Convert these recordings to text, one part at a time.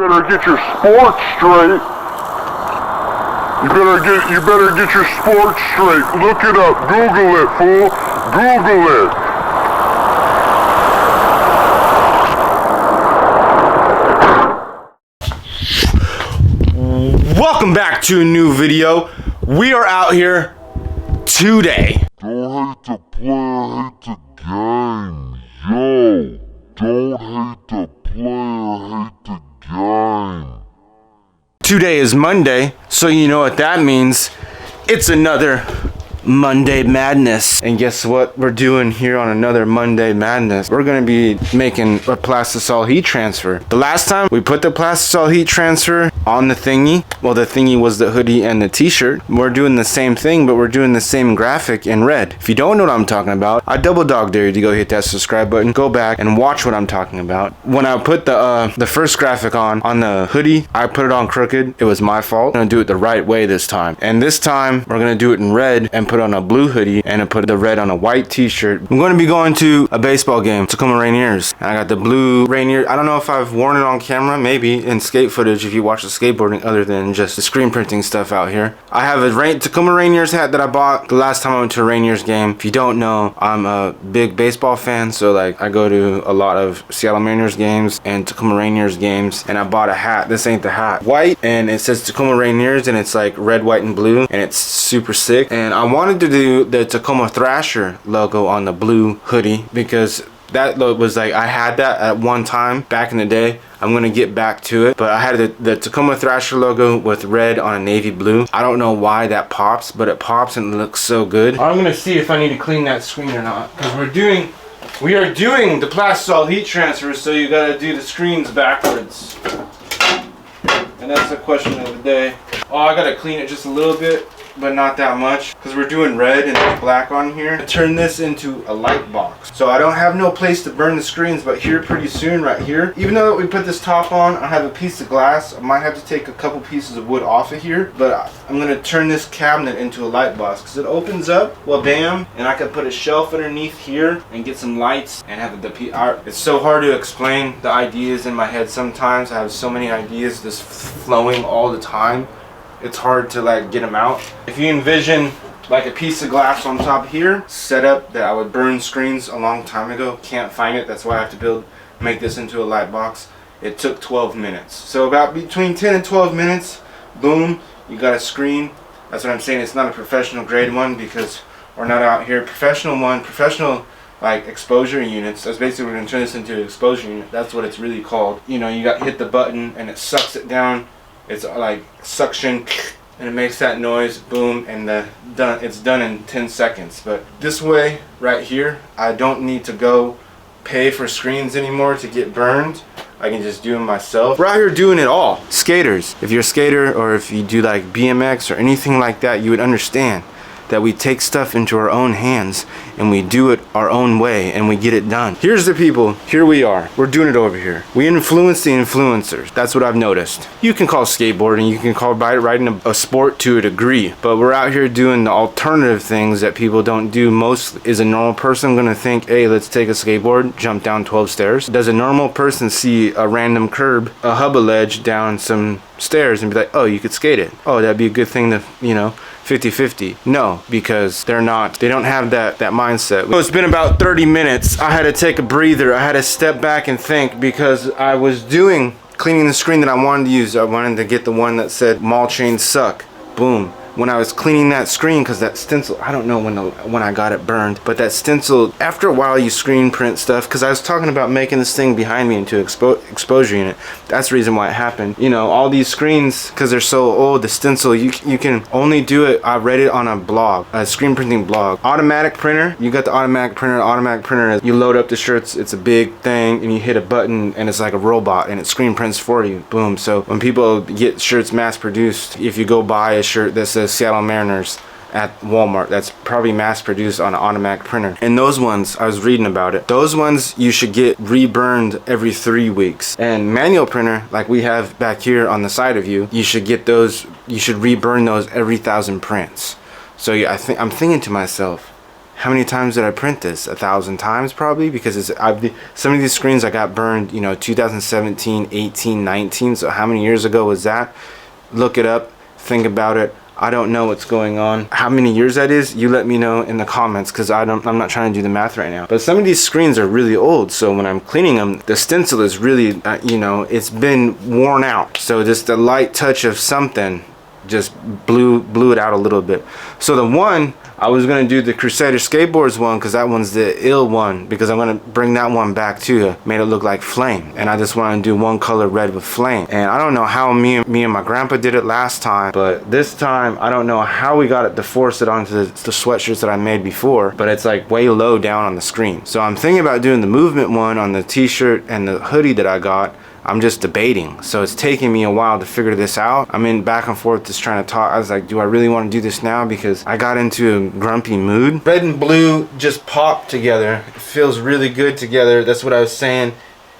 better get your sports straight. You better get your sports straight. Look it up. Google it, fool. Google it. Welcome back to a new video. We are out here today. Don't hate the player, hate the game. Yo, don't hate the player, hate the game. Today is Monday, so you know what that means. It's another Monday Madness. And guess what we're doing here on another Monday Madness? We're gonna be making a plastisol heat transfer. The last time we put the plastisol heat transfer on the thingy, well, the thingy was the hoodie and the t-shirt. We're doing the same thing, but we're doing the same graphic in red. If you don't know what I'm talking about, I double dog dare you to go hit that subscribe button, go back and watch what I'm talking about. When I put the first graphic on the hoodie, I put it on crooked. It was my fault. I'm gonna do it the right way this time. And this time we're gonna do it in red and put on a blue hoodie and put the red on a white t-shirt. I'm going to be going to a baseball game, Tacoma Rainiers. I got the blue Rainier. I don't know if I've worn it on camera, maybe in skate footage if you watch the skateboarding other than just the screen printing stuff out here. I have a Tacoma Rainiers hat that I bought the last time I went to a Rainiers game. If you don't know, I'm a big baseball fan, so like I go to a lot of Seattle Mariners games and Tacoma Rainiers games, and I bought a hat. This ain't the hat. White, and it says Tacoma Rainiers, and it's like red, white, and blue, and it's super sick. And I wanted to do the Tacoma Thrasher logo on the blue hoodie because that was like, I had that at one time back in the day. I'm gonna get back to it, but I had the Tacoma Thrasher logo with red on a navy blue. I don't know why that pops, but it pops and it looks so good. I'm gonna see if I need to clean that screen or not, because we are doing the plastisol heat transfer, so you gotta do the screens backwards. And that's the question of the day. Oh, I gotta clean it just a little bit, but not that much, because we're doing red and there's black on here. I turn this into a light box, so I don't have no place to burn the screens, but here pretty soon, right here, even though we put this top on, I have a piece of glass. I might have to take a couple pieces of wood off of here, but I'm gonna turn this cabinet into a light box because it opens up, well, bam, and I can put a shelf underneath here and get some lights and have it's so hard to explain the ideas in my head sometimes. I have so many ideas just flowing all the time. It's hard to like get them out. If you envision like a piece of glass on top here, set up that I would burn screens a long time ago. Can't find it, that's why I have to make this into a light box. It took 12 minutes. So about between 10 and 12 minutes, boom, you got a screen. That's what I'm saying, it's not a professional grade one because we're not out here. Professional like exposure units. That's basically, we're gonna turn this into an exposure unit. That's what it's really called. You know, you got hit the button and it sucks it down. It's like suction, and it makes that noise, boom, and it's done in 10 seconds. But this way, right here, I don't need to go pay for screens anymore to get burned. I can just do them myself. We're out here doing it all. Skaters, if you're a skater or if you do like BMX or anything like that, you would understand that we take stuff into our own hands and we do it our own way and we get it done. Here's the people, here we are. We're doing it over here. We influence the influencers. That's what I've noticed. You can call skateboarding, you can call riding a sport to a degree, but we're out here doing the alternative things that people don't do. Most is a normal person gonna think, hey, let's take a skateboard, jump down 12 stairs. Does a normal person see a random curb, a hubba ledge down some stairs and be like, oh, you could skate it? Oh, that'd be a good thing to, you know, 50-50. No, because they don't have that mindset. So it's been about 30 minutes. I had to take a breather. I had to step back and think because I was cleaning the screen that I wanted to use. I wanted to get the one that said mall chains suck. Boom. When I was cleaning that screen, because that stencil, I don't know when I got it burned, but that stencil, after a while you screen print stuff, because I was talking about making this thing behind me into exposure unit. That's the reason why it happened. You know, all these screens, because they're so old, the stencil, you can only do it, I read it on a blog, a screen printing blog. Automatic printer, you got the automatic printer, you load up the shirts, it's a big thing, and you hit a button, and it's like a robot, and it screen prints for you, boom. So when people get shirts mass produced, if you go buy a shirt that says Seattle Mariners at Walmart, that's probably mass produced on an automatic printer. And those ones, I was reading about it, those ones you should get reburned every 3 weeks. And manual printer, like we have back here on the side of you, you should get those, you should reburn those every 1,000 prints. So yeah, I'm thinking to myself, how many times did I print this? 1,000 times probably, because some of these screens I got burned, you know, 2017, 18, 19. So how many years ago was that? Look it up, think about it. I don't know what's going on. How many years that is, you let me know in the comments, because I'm not trying to do the math right now. But some of these screens are really old, so when I'm cleaning them, the stencil is really, you know, it's been worn out. So just a light touch of something just blew it out a little bit. So the one, I was gonna do the Crusader Skateboards one, because that one's the ill one, because I'm gonna bring that one back too, made it look like flame, and I just want to do one color red with flame. And I don't know how me and my grandpa did it last time, but this time I don't know how we got it to force it onto the sweatshirts that I made before, but it's like way low down on the screen. So I'm thinking about doing the movement one on the t-shirt and the hoodie that I got. I'm just debating, so it's taking me a while to figure this out. I'm in back and forth just trying to talk. I was like, do I really want to do this now? Because I got into a grumpy mood. Red and blue just popped together. It feels really good together. That's what I was saying.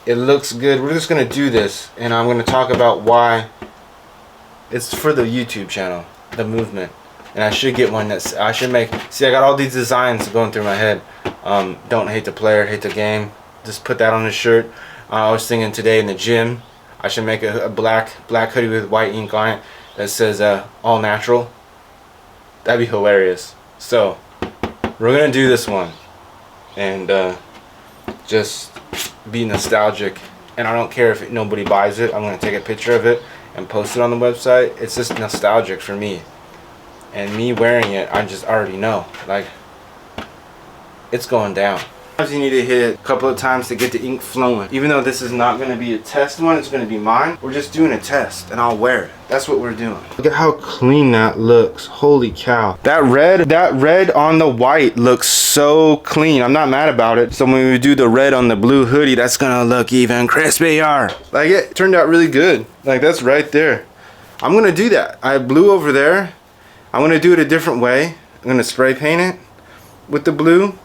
It looks good. We're just gonna do this, and I'm gonna talk about why. It's for the YouTube channel, the movement, and I should get one that's, I should make, see, I got all these designs going through my head. Don't hate the player, hate the game. Just put that on the shirt. I was thinking today in the gym, I should make a black hoodie with white ink on it that says all natural. That'd be hilarious. So we're gonna do this one and just be nostalgic. And I don't care if nobody buys it. I'm gonna take a picture of it and post it on the website. It's just nostalgic for me, and me wearing it, I just already know, like, it's going down. You need to hit it a couple of times to get the ink flowing. Even though this is not going to be a test one, it's going to be mine. We're just doing a test, and I'll wear it. That's what we're doing. Look at how clean that looks. Holy cow. That red on the white looks so clean. I'm not mad about it. So when we do the red on the blue hoodie, that's going to look even crispier. Like, it turned out really good. Like, that's right there. I'm going to do that. I have blue over there. I'm going to do it a different way. I'm going to spray paint it with the blue.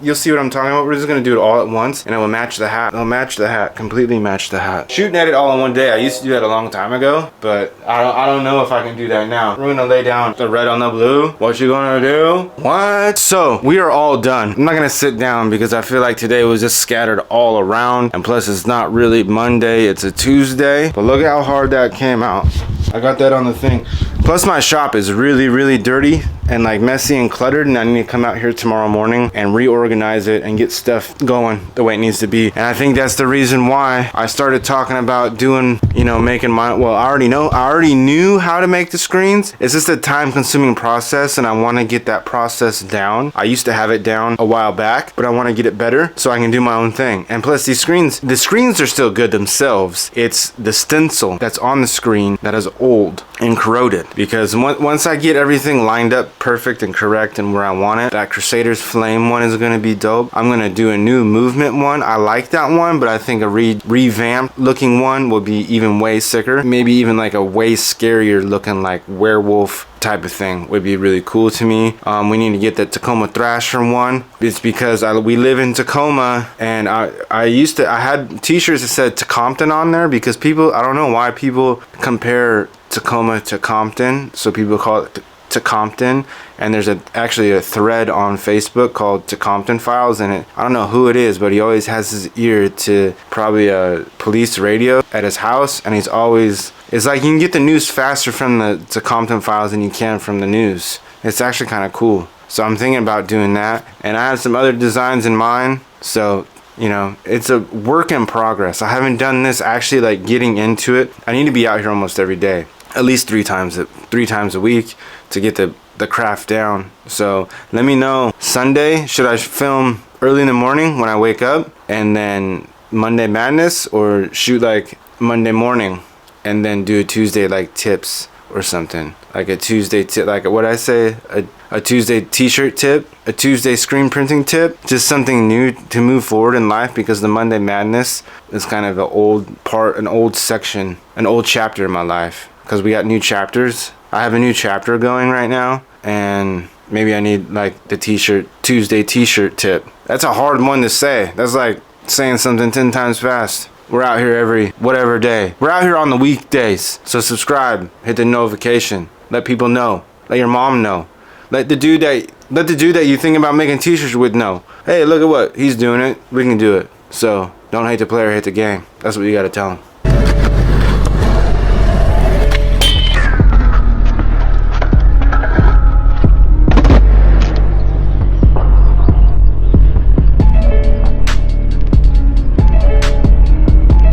You'll see what I'm talking about. We're just gonna do it all at once, and it will match the hat. It'll match the hat, completely match the hat. Shooting at it all in one day. I used to do that a long time ago, but I don't know if I can do that now. We're gonna lay down the red on the blue. What you gonna do? What? So we are all done. I'm not gonna sit down because I feel like today was just scattered all around, and plus it's not really Monday, it's a Tuesday. But look at how hard that came out. I got that on the thing. Plus my shop is really dirty and like messy and cluttered, and I need to come out here tomorrow morning and reorganize it and get stuff going the way it needs to be. And I think that's the reason why I started talking about doing, you know, making my, well, I already knew how to make the screens. It's just a time consuming process, and I want to get that process down. I used to have it down a while back, but I want to get it better so I can do my own thing. And plus the screens are still good themselves. It's the stencil that's on the screen that is old and corroded, because once I get everything lined up perfect and correct and where I want it, that Crusaders Flame one is going to be dope. I'm going to do a new movement one. I like that one, but I think a revamped looking one will be even way sicker. Maybe even like a way scarier looking like werewolf type of thing would be really cool to me. We need to get that Tacoma Thrasher one. It's because we live in Tacoma, and I had t-shirts that said Tacoma on there, because people, I don't know why people compare Tacoma to Compton, so people call it Tacoma. And there's actually a thread on Facebook called Tacoma Files, and I don't know who it is, but he always has his ear to probably a police radio at his house, and he's always, it's like you can get the news faster from the Tacoma Files than you can from the news. It's actually kind of cool. So I'm thinking about doing that, and I have some other designs in mind. So, you know, it's a work in progress. I haven't done this actually, like getting into it. I need to be out here almost every day, at least three times a week, to get the craft down. So let me know, Sunday, should I film early in the morning when I wake up, and then Monday Madness, or shoot like Monday morning and then do a Tuesday like tips or something, like a Tuesday tip, like what I say, a Tuesday t-shirt tip, a Tuesday screen printing tip, just something new to move forward in life, because the Monday Madness is kind of an old section, an old chapter in my life, because we got new chapters. I have a new chapter going right now, and maybe I need like the Tuesday t-shirt tip. That's a hard one to say. That's like saying something 10 times fast. We're out here every whatever day. We're out here on the weekdays. So subscribe, hit the notification, let people know, let your mom know, let the dude that Let the dude that you think about making t-shirts with know. Hey, look at what he's doing it. We can do it. So don't hate the player, hate the game. That's what you gotta tell him.